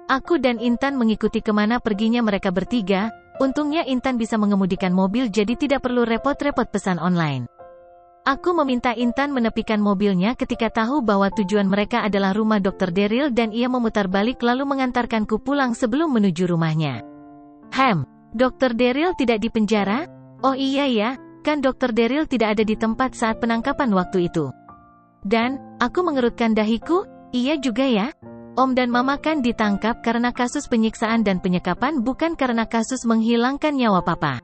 Aku dan Intan mengikuti kemana perginya mereka bertiga. Untungnya Intan bisa mengemudikan mobil jadi tidak perlu repot-repot pesan online. Aku meminta Intan menepikan mobilnya ketika tahu bahwa tujuan mereka adalah rumah Dr. Daryl dan ia memutar balik lalu mengantarkanku pulang sebelum menuju rumahnya. Dr. Daryl tidak di penjara? Oh iya ya, kan Dr. Daryl tidak ada di tempat saat penangkapan waktu itu. Dan, aku mengerutkan dahiku, iya juga ya. Om dan Mama kan ditangkap karena kasus penyiksaan dan penyekapan bukan karena kasus menghilangkan nyawa Papa.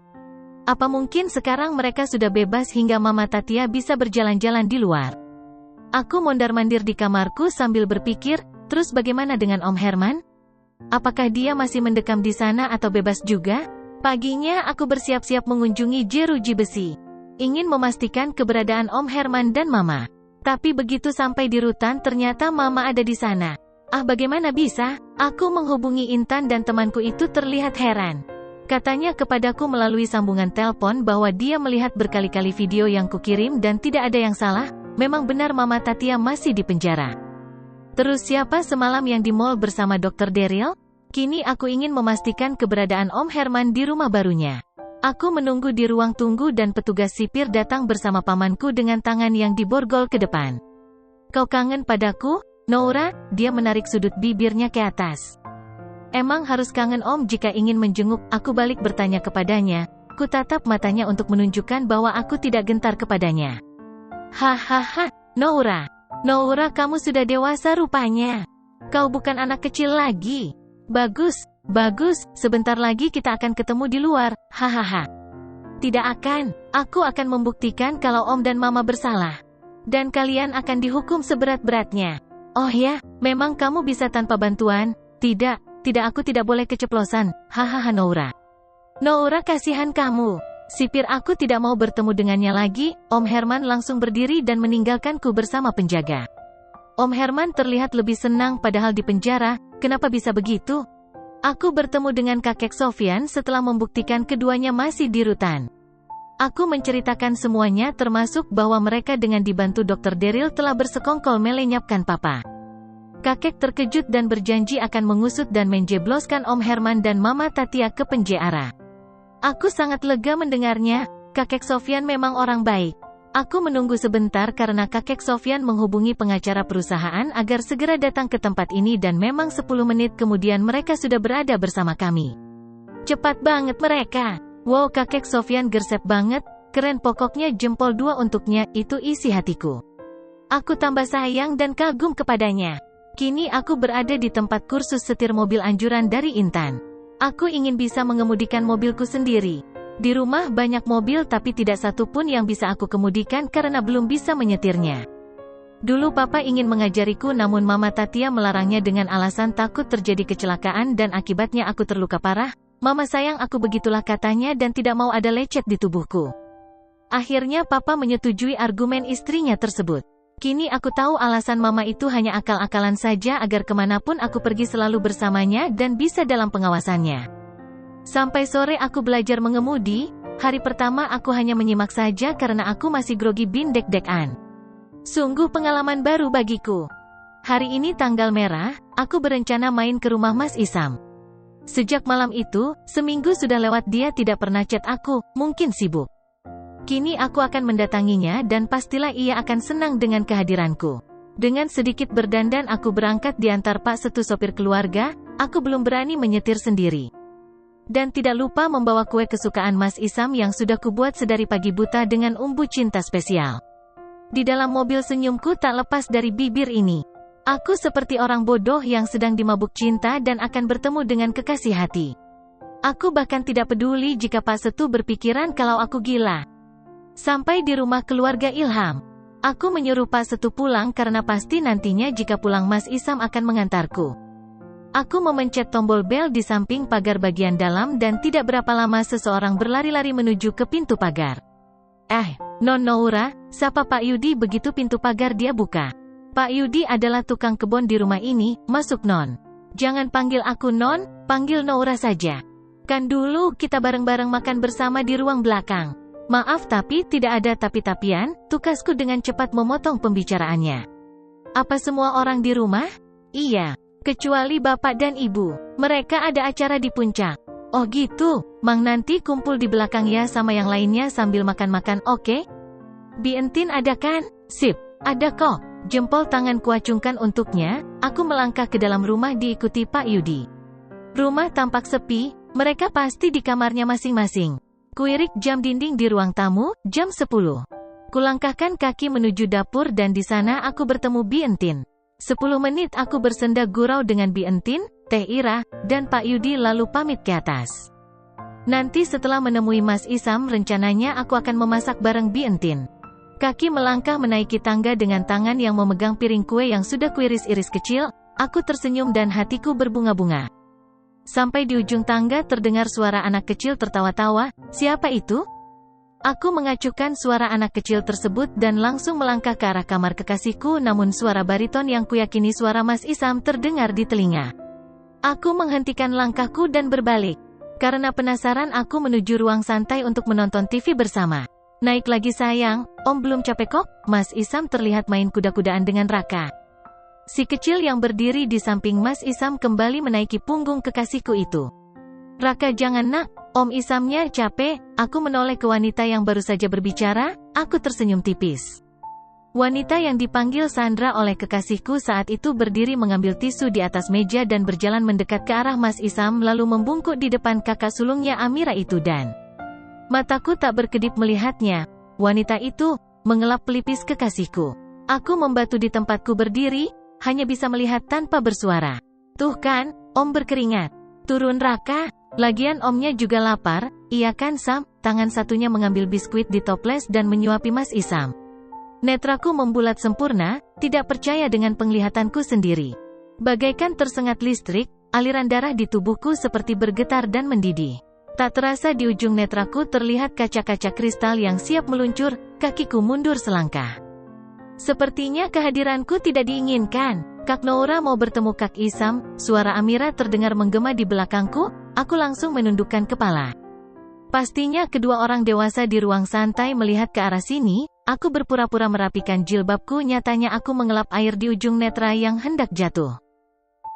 Apa mungkin sekarang mereka sudah bebas hingga Mama Tatia bisa berjalan-jalan di luar? Aku mondar-mandir di kamarku sambil berpikir, terus bagaimana dengan Om Herman? Apakah dia masih mendekam di sana atau bebas juga? Paginya aku bersiap-siap mengunjungi jeruji besi. Ingin memastikan keberadaan Om Herman dan Mama. Tapi begitu sampai di rutan ternyata Mama ada di sana. Bagaimana bisa? Aku menghubungi Intan dan temanku itu terlihat heran. Katanya kepadaku melalui sambungan telepon bahwa dia melihat berkali-kali video yang kukirim dan tidak ada yang salah, memang benar Mama Tatia masih di penjara. Terus siapa semalam yang di mall bersama Dr. Daryl? Kini aku ingin memastikan keberadaan Om Herman di rumah barunya. Aku menunggu di ruang tunggu dan petugas sipir datang bersama pamanku dengan tangan yang diborgol ke depan. Kau kangen padaku, Noura? Dia menarik sudut bibirnya ke atas. Emang harus kangen Om jika ingin menjenguk? Aku balik bertanya kepadanya. Ku tatap matanya untuk menunjukkan bahwa aku tidak gentar kepadanya. Hahaha, Noura. Noura, kamu sudah dewasa rupanya. Kau bukan anak kecil lagi. Bagus, sebentar lagi kita akan ketemu di luar, hahaha. Tidak akan, aku akan membuktikan kalau Om dan Mama bersalah. Dan kalian akan dihukum seberat-beratnya. Oh ya, memang kamu bisa tanpa bantuan? Tidak, aku tidak boleh keceplosan, hahaha Noura. Noura, kasihan kamu. Sipir aku tidak mau bertemu dengannya lagi. Om Herman langsung berdiri dan meninggalkanku bersama penjaga. Om Herman terlihat lebih senang padahal di penjara, kenapa bisa begitu? Aku bertemu dengan kakek Sofyan setelah membuktikan keduanya masih di rutan. Aku menceritakan semuanya termasuk bahwa mereka dengan dibantu Dr. Daryl telah bersekongkol melenyapkan Papa. Kakek terkejut dan berjanji akan mengusut dan menjebloskan Om Herman dan Mama Tatia ke penjara. Aku sangat lega mendengarnya, kakek Sofyan memang orang baik. Aku menunggu sebentar karena kakek Sofyan menghubungi pengacara perusahaan agar segera datang ke tempat ini dan memang 10 menit kemudian mereka sudah berada bersama kami. Cepat banget mereka. Wow, kakek Sofyan gersep banget, keren, pokoknya jempol 2 untuknya, itu isi hatiku. Aku tambah sayang dan kagum kepadanya. Kini aku berada di tempat kursus setir mobil anjuran dari Intan. Aku ingin bisa mengemudikan mobilku sendiri. Di rumah banyak mobil tapi tidak satu pun yang bisa aku kemudikan karena belum bisa menyetirnya. Dulu Papa ingin mengajariku namun Mama Tatia melarangnya dengan alasan takut terjadi kecelakaan dan akibatnya aku terluka parah. Mama sayang aku, begitulah katanya, dan tidak mau ada lecet di tubuhku. Akhirnya Papa menyetujui argumen istrinya tersebut. Kini aku tahu alasan Mama itu hanya akal-akalan saja agar kemanapun aku pergi selalu bersamanya dan bisa dalam pengawasannya. Sampai sore aku belajar mengemudi. Hari pertama aku hanya menyimak saja karena aku masih grogi bin dek-dekan. Sungguh pengalaman baru bagiku. Hari ini tanggal merah, aku berencana main ke rumah Mas Isam. Sejak malam itu, seminggu sudah lewat dia tidak pernah chat aku, mungkin sibuk. Kini aku akan mendatanginya dan pastilah ia akan senang dengan kehadiranku. Dengan sedikit berdandan aku berangkat diantar Pak Setu sopir keluarga, aku belum berani menyetir sendiri. Dan tidak lupa membawa kue kesukaan Mas Isam yang sudah kubuat sedari pagi buta dengan umbu cinta spesial. Di dalam mobil senyumku tak lepas dari bibir ini. Aku seperti orang bodoh yang sedang dimabuk cinta dan akan bertemu dengan kekasih hati. Aku bahkan tidak peduli jika Pak Setu berpikiran kalau aku gila. Sampai di rumah keluarga Ilham, aku menyuruh Pak Setu pulang karena pasti nantinya jika pulang Mas Isam akan mengantarku. Aku memencet tombol bel di samping pagar bagian dalam dan tidak berapa lama seseorang berlari-lari menuju ke pintu pagar. Non Noura, sapa Pak Yudi begitu pintu pagar dia buka. Pak Yudi adalah tukang kebun di rumah ini, masuk Non. Jangan panggil aku Non, panggil Noura saja. Kan dulu kita bareng-bareng makan bersama di ruang belakang. Maaf tapi tidak ada tapi-tapian, tukasku dengan cepat memotong pembicaraannya. Apa semua orang di rumah? Iya. Kecuali bapak dan ibu. Mereka ada acara di puncak. Oh gitu, Mang nanti kumpul di belakang ya sama yang lainnya sambil makan-makan, oke? Bi Entin ada kan? Sip, ada kok. Jempol tangan kuacungkan untuknya, aku melangkah ke dalam rumah diikuti Pak Yudi. Rumah tampak sepi, mereka pasti di kamarnya masing-masing. Kuirik jam dinding di ruang tamu, jam 10. Kulangkahkan kaki menuju dapur dan di sana aku bertemu Bi Entin. 10 menit aku bersenda gurau dengan Bi Entin, Teh Ira, dan Pak Yudi lalu pamit ke atas. Nanti setelah menemui Mas Isam rencananya aku akan memasak bareng Bi Entin. Kaki melangkah menaiki tangga dengan tangan yang memegang piring kue yang sudah kuiris-iris kecil, aku tersenyum dan hatiku berbunga-bunga. Sampai di ujung tangga terdengar suara anak kecil tertawa-tawa, siapa itu? Aku mengacuhkan suara anak kecil tersebut dan langsung melangkah ke arah kamar kekasihku namun suara bariton yang kuyakini suara Mas Isam terdengar di telinga. Aku menghentikan langkahku dan berbalik. Karena penasaran aku menuju ruang santai untuk menonton TV bersama. Naik lagi sayang, Om belum capek kok? Mas Isam terlihat main kuda-kudaan dengan Raka. Si kecil yang berdiri di samping Mas Isam kembali menaiki punggung kekasihku itu. Raka jangan nak, Om Isamnya capek. Aku menoleh ke wanita yang baru saja berbicara, aku tersenyum tipis. Wanita yang dipanggil Sandra oleh kekasihku saat itu berdiri mengambil tisu di atas meja dan berjalan mendekat ke arah Mas Isam lalu membungkuk di depan kakak sulungnya Amira itu dan... Mataku tak berkedip melihatnya. Wanita itu mengelap pelipis kekasihku. Aku membatu di tempatku berdiri, hanya bisa melihat tanpa bersuara. Tuh kan, Om berkeringat. Turun Raka, lagian Omnya juga lapar, iya kan Sam? Tangan satunya mengambil biskuit di toples dan menyuapi Mas Isam. Netraku membulat sempurna, tidak percaya dengan penglihatanku sendiri. Bagaikan tersengat listrik, aliran darah di tubuhku seperti bergetar dan mendidih. Tak terasa di ujung netraku terlihat kaca-kaca kristal yang siap meluncur, kakiku mundur selangkah. Sepertinya kehadiranku tidak diinginkan. Kak Noura mau bertemu Kak Isam, suara Amira terdengar menggema di belakangku, aku langsung menundukkan kepala. Pastinya kedua orang dewasa di ruang santai melihat ke arah sini, aku berpura-pura merapikan jilbabku nyatanya aku mengelap air di ujung netra yang hendak jatuh.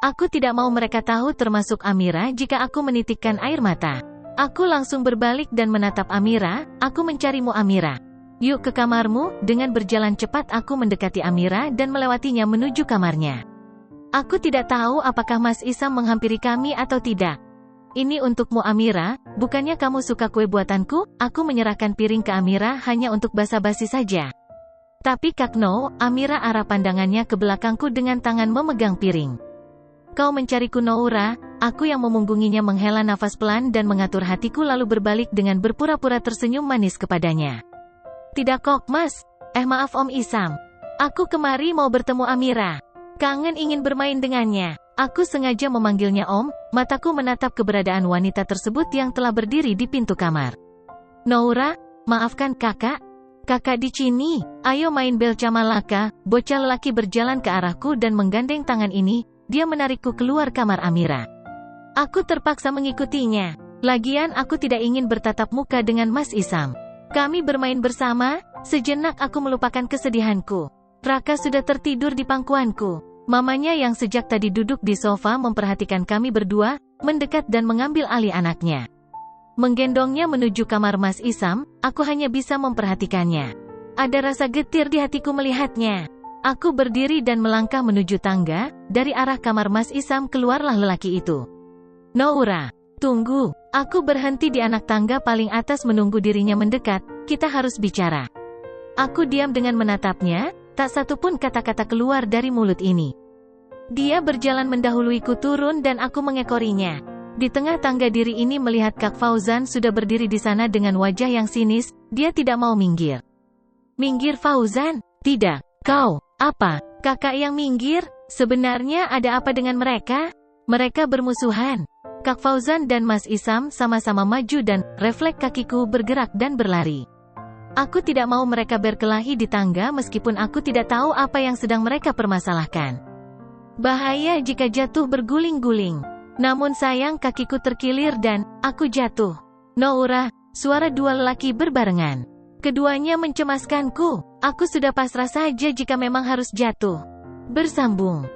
Aku tidak mau mereka tahu termasuk Amira jika aku menitikkan air mata. Aku langsung berbalik dan menatap Amira, aku mencarimu Amira. Yuk ke kamarmu, dengan berjalan cepat aku mendekati Amira dan melewatinya menuju kamarnya. Aku tidak tahu apakah Mas Isam menghampiri kami atau tidak. Ini untukmu Amira, bukannya kamu suka kue buatanku? Aku menyerahkan piring ke Amira hanya untuk basa-basi saja. Tapi Kak No, Amira arah pandangannya ke belakangku dengan tangan memegang piring. Kau mencariku Noura, aku yang memunggunginya menghela nafas pelan dan mengatur hatiku lalu berbalik dengan berpura-pura tersenyum manis kepadanya. Tidak kok Mas, maaf Om Isam. Aku kemari mau bertemu Amira. Kangen ingin bermain dengannya. Aku sengaja memanggilnya Om, mataku menatap keberadaan wanita tersebut yang telah berdiri di pintu kamar. Noura, maafkan kakak. Kakak di sini, ayo main belca malaka. Bocah lelaki berjalan ke arahku dan menggandeng tangan ini. Dia menarikku keluar kamar Amira. Aku terpaksa mengikutinya. Lagian aku tidak ingin bertatap muka dengan Mas Isam. Kami bermain bersama, sejenak aku melupakan kesedihanku. Raka sudah tertidur di pangkuanku. Mamanya yang sejak tadi duduk di sofa memperhatikan kami berdua, mendekat dan mengambil alih anaknya. Menggendongnya menuju kamar Mas Isam, aku hanya bisa memperhatikannya. Ada rasa getir di hatiku melihatnya. Aku berdiri dan melangkah menuju tangga, dari arah kamar Mas Isam keluarlah lelaki itu. Noura, tunggu, aku berhenti di anak tangga paling atas menunggu dirinya mendekat, kita harus bicara. Aku diam dengan menatapnya, tak satu pun kata-kata keluar dari mulut ini. Dia berjalan mendahuluiku turun dan aku mengekorinya. Di tengah tangga diri ini melihat Kak Fauzan sudah berdiri di sana dengan wajah yang sinis, dia tidak mau minggir. Minggir Fauzan? Tidak. Kau, apa? Kakak yang minggir? Sebenarnya ada apa dengan mereka? Mereka bermusuhan. Kak Fauzan dan Mas Isam sama-sama maju dan refleks kakiku bergerak dan berlari. Aku tidak mau mereka berkelahi di tangga meskipun aku tidak tahu apa yang sedang mereka permasalahkan. Bahaya jika jatuh berguling-guling. Namun sayang kakiku terkilir dan aku jatuh. Noura, suara dua lelaki berbarengan. Keduanya mencemaskanku. Aku sudah pasrah saja jika memang harus jatuh. Bersambung.